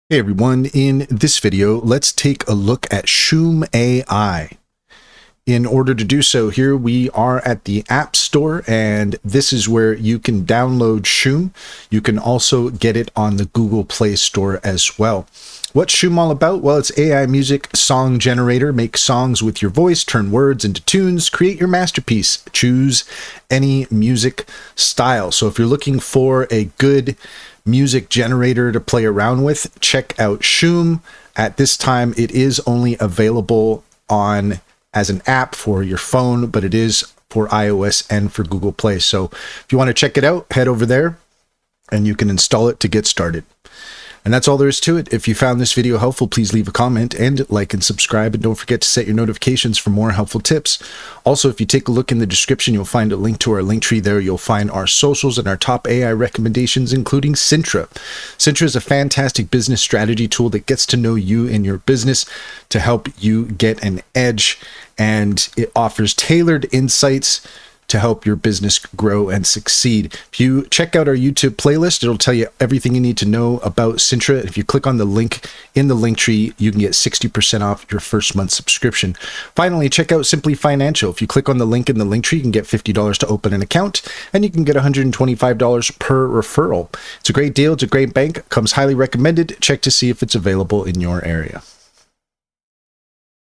Hey everyone, in this video, let's take a look at Shoom Ai. In order to do so, here we are at the App Store, and this is where you can download Shoom. You can also get it on the Google Play Store as well. What's Shoom all about? Well, it's AI music song generator. Make songs with your voice, turn words into tunes, create your masterpiece. Choose any music style. So if you're looking for a good music generator to play around with, check out Shoom. At this time, it is only available on as an app for your phone, but it is for iOS and for Google Play. So if you want to check it out, head over there and you can install it to get started. And that's all there is to it. If you found this video helpful, please leave a comment and like and subscribe. And don't forget to set your notifications for more helpful tips. Also, if you take a look in the description, you'll find a link to our link tree there. You'll find our socials and our top AI recommendations, including Cintra. Cintra is a fantastic business strategy tool that gets to know you and your business to help you get an edge. And it offers tailored insights to help your business grow and succeed. If you check out our YouTube playlist, it'll tell you everything you need to know about Cintra. If you click on the link in the link tree, you can get 60% off your first month subscription. Finally, check out Simply Financial. If you click on the link in the link tree, you can get $50 to open an account, and you can get $125 per referral. It's a great deal. It's a great bank. Comes highly recommended. Check to see if it's available in your area.